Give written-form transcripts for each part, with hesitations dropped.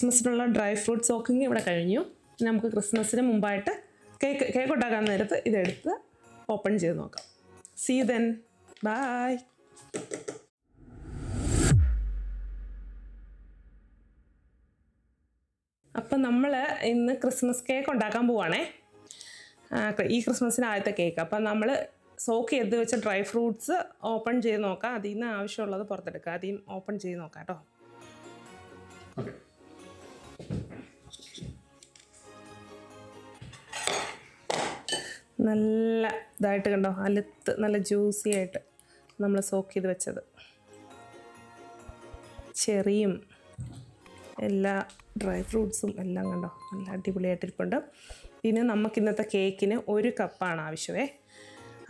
ക്രിസ്മസിനുള്ള dry fruit soaking ഇവിടെ കഴിഞ്ഞു. നമുക്ക് ക്രിസ്മസിന് മുമ്പായിട്ട് കേക്ക് ഉണ്ടാക്കാൻ നേരത്ത് ഇതെടുത്ത് ഓപ്പൺ ചെയ്ത് നോക്കാം. See you then. ബൈ. അപ്പം നമ്മൾ ഇന്ന് ക്രിസ്മസ് കേക്ക് ഉണ്ടാക്കാൻ പോവുകയാണേ. ഈ ക്രിസ്മസിന് ആദ്യത്തെ കേക്ക്. അപ്പം നമ്മൾ സോക്ക് ചെയ്ത് വെച്ച ഡ്രൈ ഫ്രൂട്ട്സ് ഓപ്പൺ ചെയ്ത് നോക്കാം. അതിൽ നിന്ന് ആവശ്യമുള്ളത് പുറത്തെടുക്കുക. ആദ്യം ഓപ്പൺ ചെയ്ത് നോക്കാം കേട്ടോ. നല്ല ഇതായിട്ട് കണ്ടോ, അലുത്ത് നല്ല ജ്യൂസി ആയിട്ട് നമ്മൾ സോക്ക് ചെയ്ത് വെച്ചത്. ചെറിയും എല്ലാ ഡ്രൈ ഫ്രൂട്ട്സും എല്ലാം കണ്ടോ നല്ല അടിപൊളിയായിട്ടിരിപ്പുണ്ട്. പിന്നെ നമുക്ക് ഇന്നത്തെ കേക്കിന് 1 കപ്പാണ് ആവശ്യമേ.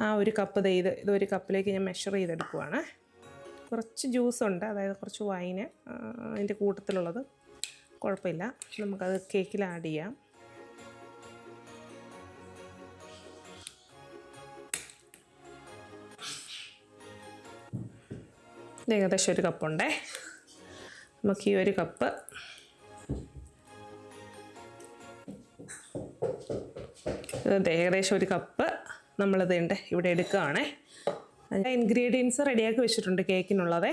ആ 1 കപ്പ് ഇതൊരു കപ്പിലേക്ക് ഞാൻ മെഷർ ചെയ്തെടുക്കുവാണ്. കുറച്ച് ജ്യൂസുണ്ട്, അതായത് കുറച്ച് വൈന് അതിൻ്റെ കൂട്ടത്തിലുള്ളത്. കുഴപ്പമില്ല, നമുക്കത് കേക്കിൽ ആഡ് ചെയ്യാം. ഏകദേശം 1 കപ്പുണ്ടേ. നമുക്ക് ഈ 1 കപ്പ് ഏകദേശം 1 കപ്പ് നമ്മളിത് ഇവിടെ എടുക്കുകയാണേ. അതിൻ്റെ ഇൻഗ്രീഡിയൻസ് റെഡിയാക്കി വെച്ചിട്ടുണ്ട് കേക്കിനുള്ളതേ.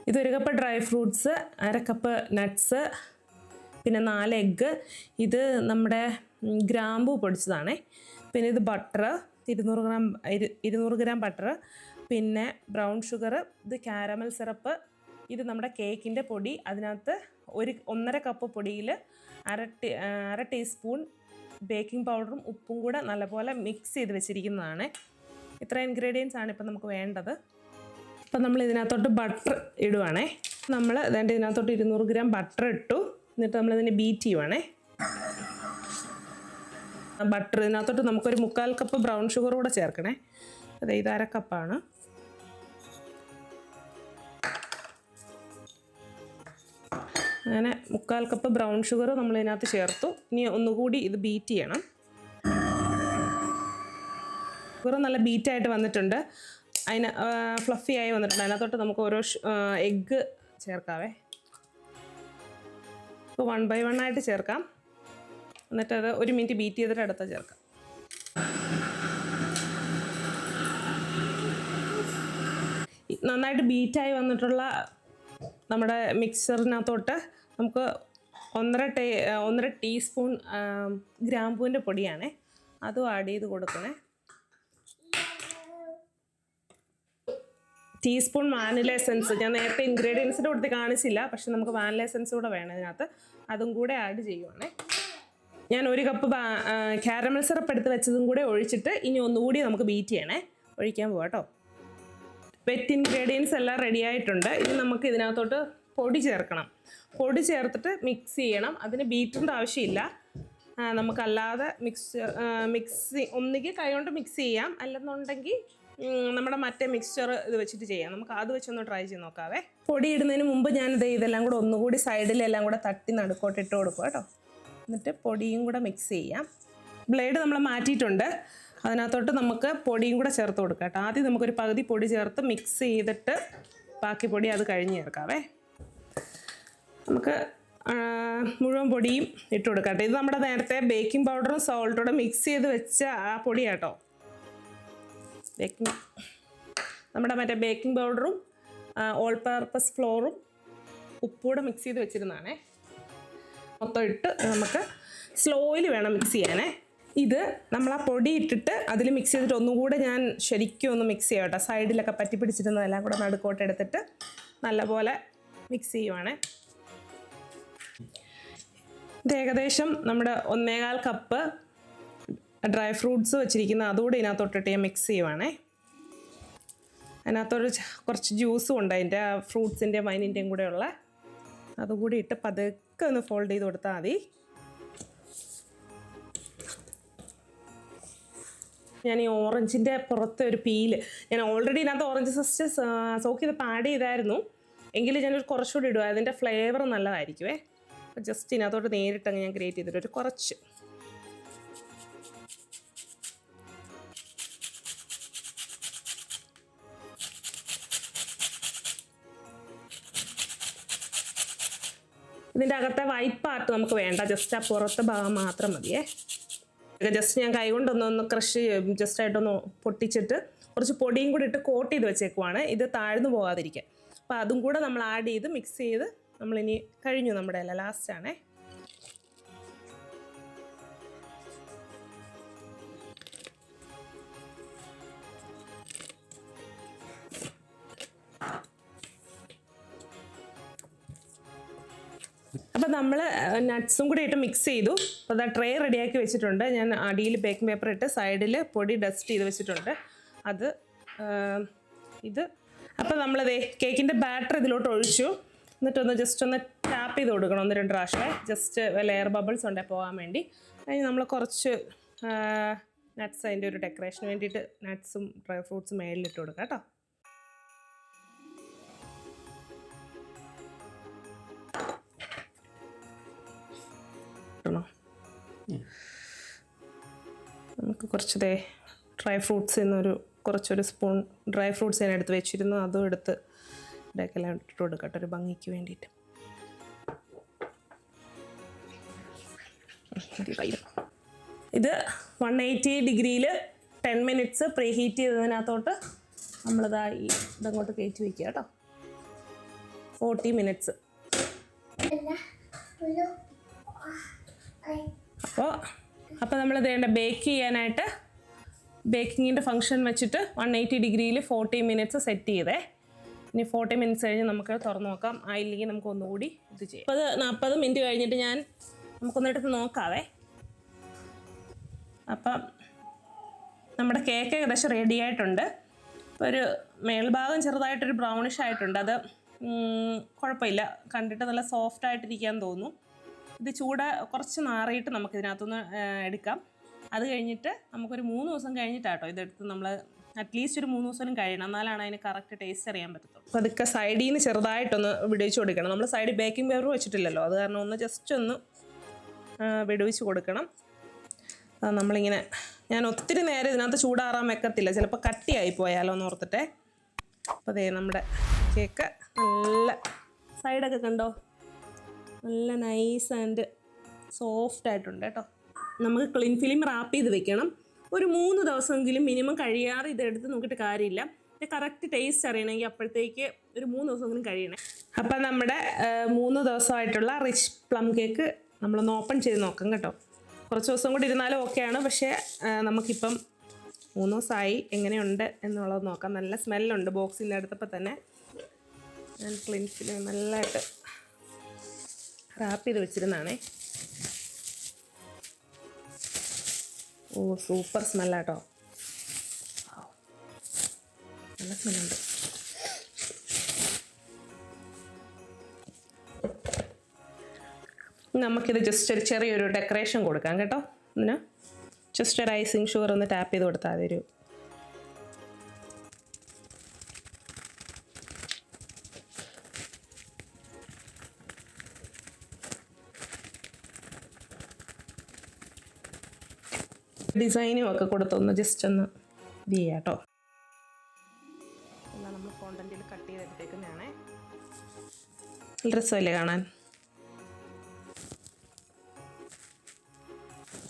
ഇത് 1 cup dry fruits, 1/2 cup nuts, പിന്നെ 4 എഗ്ഗ്, ഇത് നമ്മുടെ ഗ്രാമ്പൂ പൊടിച്ചതാണേ. പിന്നെ ഇത് ബട്ടർ, 200 ഗ്രാം ബട്ടർ, പിന്നെ ബ്രൗൺ ഷുഗർ, ഇത് കാരമൽ സിറപ്പ്, ഇത് നമ്മുടെ കേക്കിൻ്റെ പൊടി. അതിനകത്ത് 1.5 കപ്പ് പൊടിയിൽ 1/2 ടീസ്പൂൺ ബേക്കിംഗ് പൗഡറും ഉപ്പും കൂടെ നല്ലപോലെ മിക്സ് ചെയ്ത് വെച്ചിരിക്കുന്നതാണ്. ഇത്ര ഇൻഗ്രീഡിയൻസ് ആണ് ഇപ്പം നമുക്ക് വേണ്ടത്. അപ്പം നമ്മൾ ഇതിനകത്തോട്ട് ബട്ടർ ഇടുവാണേ. നമ്മൾ ഇതിനകത്തോട്ട് 200 ഗ്രാം ബട്ടർ ഇട്ടു. എന്നിട്ട് നമ്മളിതിനെ ബീറ്റ് ചെയ്യുവാണേ. ബട്ടർ ഇതിനകത്തോട്ട് നമുക്കൊരു 3/4 കപ്പ് ബ്രൗൺ ഷുഗർ കൂടെ ചേർക്കണേ. അതെ, ഇത് 1/2 കപ്പാണ്. അങ്ങനെ 3/4 കപ്പ് ബ്രൗൺ ഷുഗർ നമ്മൾ ഇതിനകത്ത് ചേർത്തു. ഇനി ഒന്നുകൂടി ഇത് ബീറ്റ് ചെയ്യണം. ഷുഗർ നല്ല ബീറ്റായിട്ട് വന്നിട്ടുണ്ട്, അതിന് ഫ്ലഫി ആയി വന്നിട്ടുണ്ട്. അതിനകത്തോട്ട് നമുക്ക് ഓരോ എഗ്ഗ് ചേർക്കാവേ. ഇപ്പോൾ 1 by 1 ആയിട്ട് ചേർക്കാം. എന്നിട്ടത് 1 മിനിറ്റ് ബീറ്റ് ചെയ്തിട്ട് അടുത്ത ചേർക്കാം. നന്നായിട്ട് ബീറ്റായി വന്നിട്ടുള്ള നമ്മുടെ മിക്സറിനകത്തോട്ട് നമുക്ക് 1.5 ടീസ്പൂൺ ഗ്രാമ്പൂവിൻ്റെ പൊടിയാണേ, അതും ആഡ് ചെയ്ത് കൊടുക്കണേ. ടീസ്പൂൺ വാനില എസൻസ്, ഞാൻ നേരത്തെ ഇൻഗ്രീഡിയൻസിൻ്റെ കൊടുത്ത് കാണിച്ചില്ല, പക്ഷെ നമുക്ക് വാനില എസൻസ് കൂടെ വേണം ഇതിനകത്ത്. അതും കൂടെ ആഡ് ചെയ്യുവാണേ. ഞാൻ 1 കപ്പ് കാരമൽ സിറപ്പ് എടുത്ത് വെച്ചതും കൂടെ ഒഴിച്ചിട്ട് ഇനി ഒന്നുകൂടി നമുക്ക് ബീറ്റ് ചെയ്യണേ. ഒഴിക്കാൻ പോവാം കേട്ടോ. വെറ്റ് ഇൻഗ്രീഡിയൻസ് എല്ലാം റെഡി ആയിട്ടുണ്ട്. ഇനി നമുക്ക് ഇതിനകത്തോട്ട് പൊടി ചേർക്കണം. പൊടി ചേർത്തിട്ട് മിക്സ് ചെയ്യണം. അതിന് ബീറ്ററിൻ്റെ ആവശ്യമില്ല, നമുക്കല്ലാതെ മിക്സ് ഒന്നുകിൽ കൈകൊണ്ട് മിക്സ് ചെയ്യാം, അല്ലെന്നുണ്ടെങ്കിൽ നമ്മുടെ മറ്റേ മിക്സ്ചർ ഇത് വെച്ചിട്ട് ചെയ്യാം. നമുക്ക് അത് വെച്ചൊന്ന് ട്രൈ ചെയ്ത് നോക്കാവേ. പൊടി ഇടുന്നതിന് മുമ്പ് ഞാനിത് ഇതെല്ലാം കൂടെ ഒന്നുകൂടി സൈഡിലെല്ലാം കൂടെ തട്ടി നടുക്കോട്ട് ഇട്ട് കൊടുക്കുക കേട്ടോ. എന്നിട്ട് പൊടിയും കൂടെ മിക്സ് ചെയ്യാം. ബ്ലേഡ് നമ്മൾ മാറ്റിയിട്ടുണ്ട്, അതിനകത്തോട്ട് നമുക്ക് പൊടിയും കൂടെ ചേർത്ത് കൊടുക്കാം കേട്ടോ. ആദ്യം നമുക്കൊരു പകുതി പൊടി ചേർത്ത് മിക്സ് ചെയ്തിട്ട് ബാക്കി പൊടി അത് കഴിഞ്ഞ് ചേർക്കാവേ. നമുക്ക് മുഴുവൻ പൊടിയും ഇട്ട് കൊടുക്കാം കേട്ടോ. ഇത് നമ്മുടെ നേരത്തെ ബേക്കിംഗ് പൗഡറും സോൾട്ടോടെ മിക്സ് ചെയ്ത് വെച്ച ആ പൊടിയാട്ടോ. നമ്മുടെ മറ്റേ ബേക്കിംഗ് പൗഡറും ഓൾ പർപ്പസ് ഫ്ലോറും ഉപ്പൂടെ മിക്സ് ചെയ്ത് വെച്ചിരുന്നതാണേ. മൊത്തം ഇട്ട് നമുക്ക് സ്ലോയിൽ വേണം മിക്സ് ചെയ്യാനേ. ഇത് നമ്മൾ ആ പൊടി ഇട്ടിട്ട് അതിൽ മിക്സ് ചെയ്തിട്ട് ഒന്നുകൂടെ ഞാൻ ശരിക്കും ഒന്ന് മിക്സ് ചെയ്യാം കേട്ടോ. സൈഡിലൊക്കെ പറ്റി പിടിച്ചിരുന്നതെല്ലാം കൂടെ നടുക്കോട്ട് എടുത്തിട്ട് നല്ലപോലെ മിക്സ് ചെയ്യുവാണേ. ഇത് ഏകദേശം നമ്മുടെ 1.25 കപ്പ് ഡ്രൈ ഫ്രൂട്ട്സ് വെച്ചിരിക്കുന്ന അതുകൂടെ ഇതിനകത്തോട്ടിട്ട് ഞാൻ മിക്സ് ചെയ്യുവാണേ. അതിനകത്തൊരു കുറച്ച് ജ്യൂസും ഉണ്ട്, അതിൻ്റെ ഫ്രൂട്ട്സിൻ്റെയും വൈനിൻ്റെയും കൂടെയുള്ള. അതുകൂടി ഇട്ട് പതുക്കെ ഒന്ന് ഫോൾഡ് ചെയ്ത് കൊടുത്താൽ മതി. ഞാൻ ഈ ഓറഞ്ചിൻ്റെ പുറത്തെ ഒരു പീല്, ഞാൻ ഓൾറെഡി ഇതിനകത്ത് ഓറഞ്ച് ഫസ്റ്റ് സോക്ക് ചെയ്ത് ആഡ് ചെയ്തായിരുന്നു, എങ്കിലും ഞാനൊരു കുറച്ചുകൂടി ഇടുക, അതിൻ്റെ ഫ്ലേവർ നല്ലതായിരിക്കുമേ. അപ്പോൾ ജസ്റ്റ് ഇതിനകത്തോട്ട് നേരിട്ടങ്ങ് ഞാൻ ഗ്രേറ്റ് ചെയ്തിട്ട് ഒരു കുറച്ച് ഇതിൻ്റെ അകത്തെ വൈറ്റ് പാർട്ട് നമുക്ക് വേണ്ട, ജസ്റ്റ് ആ പുറത്തെ ഭാഗം മാത്രം മതിയേ. ജസ്റ്റ് ഞാൻ കൈകൊണ്ടൊന്ന് ക്രഷ് ജസ്റ്റ് ആയിട്ടൊന്ന് പൊട്ടിച്ചിട്ട് കുറച്ച് പൊടിയും കൂടി ഇട്ട് കോട്ട് ചെയ്ത് വെച്ചേക്കുവാണ്, ഇത് താഴ്ന്നു പോകാതിരിക്കാൻ. അപ്പോൾ അതും കൂടെ നമ്മൾ ആഡ് ചെയ്ത് മിക്സ് ചെയ്ത് നമ്മളിനി കഴിഞ്ഞു നമ്മുടെ ഇല. ലാസ്റ്റാണേ. അപ്പോൾ നമ്മൾ നട്ട്സും കൂടി ഇട്ട് മിക്സ് ചെയ്തു. അപ്പോൾ അതാ ട്രേ റെഡിയാക്കി വെച്ചിട്ടുണ്ട്. ഞാൻ അടിയിൽ ബേക്കിംഗ് പേപ്പർ ഇട്ട് സൈഡിൽ പൊടി ഡസ്റ്റ് ചെയ്ത് വെച്ചിട്ടുണ്ട്. അത് ഇത് അപ്പോൾ നമ്മളിതേ കേക്കിൻ്റെ ബാറ്റർ ഇതിലോട്ട് ഒഴിച്ചു. എന്നിട്ടൊന്ന് ജസ്റ്റ് ഒന്ന് ടാപ്പ് ചെയ്ത് കൊടുക്കണം 1-2 പ്രാവശ്യം, ജസ്റ്റ് വല്ല എയർ ബബിൾസ് ഉണ്ടേ പോകാൻ വേണ്ടി. അതിന് നമ്മൾ കുറച്ച് നട്ട്സ് അതിൻ്റെ ഒരു ഡെക്കറേഷന് വേണ്ടിയിട്ട് നട്ട്സും ഡ്രൈ ഫ്രൂട്ട്സും മേളിലിട്ട് കൊടുക്കാം കേട്ടോ. നമുക്ക് കുറച്ച് ഡ്രൈ ഫ്രൂട്ട്സ് എന്നൊരു കുറച്ചൊരു സ്പൂൺ ഡ്രൈ ഫ്രൂട്ട്സ് ഞാൻ എടുത്ത് വെച്ചിരുന്നു, അതും എടുത്ത് ഇടയ്ക്കെല്ലാം ഇട്ട് കൊടുക്കട്ടെ ഒരു ഭംഗിക്ക് വേണ്ടിയിട്ട്. ഇത് 180 ഡിഗ്രിയിൽ 10 മിനിറ്റ്സ് പ്രീ ഹീറ്റ് ചെയ്തതിനകത്തോട്ട് നമ്മളിതാ ഇതങ്ങോട്ട് കയറ്റി വയ്ക്കുക കേട്ടോ. 40 മിനിറ്റ്സ്. അപ്പോൾ നമ്മൾ വേണ്ട ബേക്ക് ചെയ്യാനായിട്ട് ബേക്കിങ്ങിൻ്റെ ഫംഗ്ഷൻ വെച്ചിട്ട് 180 ഡിഗ്രിയിൽ 40 മിനിറ്റ്സ് സെറ്റ് ചെയ്തേ. ഇനി 40 മിനിറ്റ്സ് കഴിഞ്ഞ് നമുക്ക് തുറന്ന് നോക്കാം. ആയില്ലെങ്കിൽ നമുക്ക് ഒന്നുകൂടി ഇത് ചെയ്യാം. 40 മിനിറ്റ് കഴിഞ്ഞിട്ട് നമുക്കൊന്നെടുത്ത് നോക്കാവേ. അപ്പം നമ്മുടെ കേക്ക് ഏകദേശം റെഡി ആയിട്ടുണ്ട്. ഇപ്പോൾ ഒരു മേൽഭാഗം ചെറുതായിട്ടൊരു ബ്രൗണിഷ് ആയിട്ടുണ്ട്. അത് കുഴപ്പമില്ല, കണ്ടിട്ട് നല്ല സോഫ്റ്റ് ആയിട്ടിരിക്കാൻ തോന്നുന്നു. ഇത് കുറച്ച് നാറിയിട്ട് നമുക്കിതിനകത്തുനിന്ന് എടുക്കാം. അത് കഴിഞ്ഞിട്ട് നമുക്കൊരു 3 ദിവസം കഴിഞ്ഞിട്ടാട്ടോ ഇതെടുത്ത് നമ്മൾ അറ്റ്ലീസ്റ്റ് ഒരു 3 ദിവസം കഴിയണം, എന്നാലാണ് അതിന് കറക്റ്റ് ടേസ്റ്റ് അറിയാൻ പറ്റത്തുള്ളൂ. അപ്പോൾ അതൊക്കെ സൈഡിൽ നിന്ന് ചെറുതായിട്ടൊന്ന് വിടുവിച്ച് കൊടുക്കണം. നമ്മൾ സൈഡിൽ ബേക്കിംഗ് പേപ്പർ വെച്ചിട്ടില്ലല്ലോ, അത് കാരണം ഒന്ന് ജസ്റ്റ് ഒന്ന് വിടുവിച്ച് കൊടുക്കണം. നമ്മളിങ്ങനെ ഞാൻ ഒത്തിരി നേരം ഇതിനകത്ത് ചൂടാറാൻ വെക്കത്തില്ല, ചിലപ്പോൾ കട്ടിയായി പോയാലോ എന്ന് ഓർത്തിട്ടെ. അപ്പോൾ അതേ നമ്മുടെ കേക്ക് നല്ല സൈഡൊക്കെ കണ്ടോ, നല്ല നൈസ് ആൻഡ് സോഫ്റ്റ് ആയിട്ടുണ്ട് കേട്ടോ. നമുക്ക് ക്ലീൻ ഫിലിം റാപ്പ് ചെയ്ത് വെക്കണം. ഒരു 3 ദിവസമെങ്കിലും മിനിമം കഴിയാതെ ഇതെടുത്ത് നോക്കിയിട്ട് കാര്യമില്ല. ഇത് കറക്റ്റ് ടേസ്റ്റ് അറിയണമെങ്കിൽ അപ്പോഴത്തേക്ക് ഒരു 3 ദിവസമെങ്കിലും കഴിയണേ. അപ്പം നമ്മുടെ 3 ദിവസമായിട്ടുള്ള റിച്ച് പ്ലം കേക്ക് നമ്മളൊന്ന് ഓപ്പൺ ചെയ്ത് നോക്കാം കേട്ടോ. കുറച്ച് ദിവസം കൂടി ഇരുന്നാലും ഓക്കെയാണ്, പക്ഷേ നമുക്കിപ്പം 3 ദിവസമായി എങ്ങനെയുണ്ട് എന്നുള്ളത് നോക്കാം. നല്ല സ്മെല്ലുണ്ട് ബോക്സിൻ്റെ അടുത്തപ്പോൾ തന്നെ. ഞാൻ ക്ലീൻ ഫിലിം നല്ലതായിട്ട് റാപ്പ് ചെയ്ത് വെച്ചിരുന്നാണേ. ഓ സൂപ്പർ സ്മെല്ലാട്ടോ, നല്ല സ്മെല്ലുണ്ട്. നമുക്കിത് ജസ്റ്റ് ഒരു ചെറിയൊരു ഡെക്കറേഷൻ കൊടുക്കാം കേട്ടോ. ഇതിന് ജസ്റ്റ് ഒരു ഐസിങ് ഷുഗർ ഒന്ന് ടാപ്പ് ചെയ്ത് കൊടുത്താൽ അതൊരു ഡിസൈനും ഒക്കെ കൊടുത്തൊന്ന് ജസ്റ്റ് ഒന്ന് ഇത് ചെയ്യാം കേട്ടോ. എല്ലാം നമ്മൾ കോണ്ടന്റിൽ കട്ട് ചെയ്തെടുത്തേക്കുന്നതാണേ. നല്ല രസമല്ലേ കാണാൻ.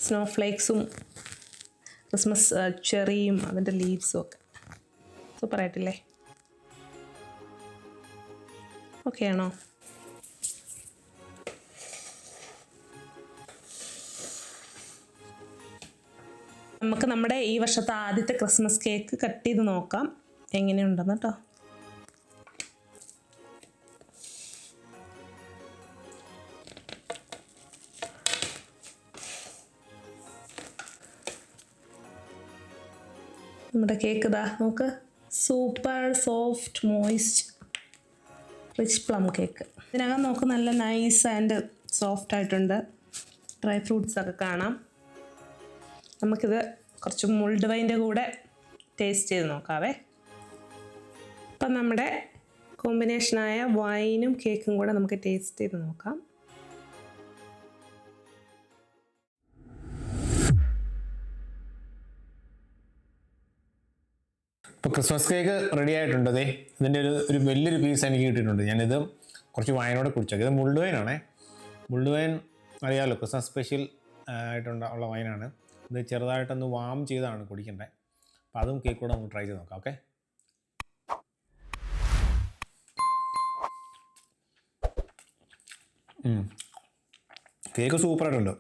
സ്നോ ഫ്ലേക്സും ക്രിസ്മസ് ചെറിയും അതിൻ്റെ ലീവ്സും ഒക്കെ സൂപ്പറായിട്ടില്ലേ? ഓക്കെ ആണോ? നമുക്ക് നമ്മുടെ ഈ വർഷത്തെ ആദ്യത്തെ ക്രിസ്മസ് കേക്ക് കട്ട് ചെയ്ത് നോക്കാം എങ്ങനെയുണ്ടെന്ന് കേട്ടോ. നമ്മുടെ കേക്ക് ഇതാ നോക്ക്, super soft moist rich plum cake. ഇതിനകം നോക്ക് നല്ല നൈസ് ആൻഡ് സോഫ്റ്റ് ആയിട്ടുണ്ട്. ഡ്രൈ ഫ്രൂട്ട്സ് ഒക്കെ കാണാം. നമുക്കിത് കുറച്ച് മുൾഡ് വൈൻ്റെ കൂടെ ടേസ്റ്റ് ചെയ്ത് നോക്കാവേ. അപ്പം നമ്മുടെ കോമ്പിനേഷനായ വൈനും കേക്കും കൂടെ നമുക്ക് ടേസ്റ്റ് ചെയ്ത് നോക്കാം. ഇപ്പോൾ ക്രിസ്മസ് കേക്ക് റെഡി ആയിട്ടുണ്ട്. അതെ, ഇതിൻ്റെ ഒരു വലിയൊരു പീസ് എനിക്ക് കിട്ടിയിട്ടുണ്ട്. ഞാനിത് കുറച്ച് വൈനോടെ കുടിച്ചേക്കാം. ഇത് മുൾഡ് വൈനാണേ. മുൾഡ് വൈൻ അറിയാമല്ലോ, ക്രിസ്മസ് സ്പെഷ്യൽ ഉള്ള വൈനാണ്. ഇത് ചെറുതായിട്ടൊന്ന് വാം ചെയ്താണ് കുടിക്കേണ്ടത്. അപ്പോൾ അതും കേക്ക് കൂടെ നമുക്ക് ട്രൈ ചെയ്ത് നോക്കാം. ഓക്കെ, കേക്ക് സൂപ്പറായിട്ടുണ്ട്.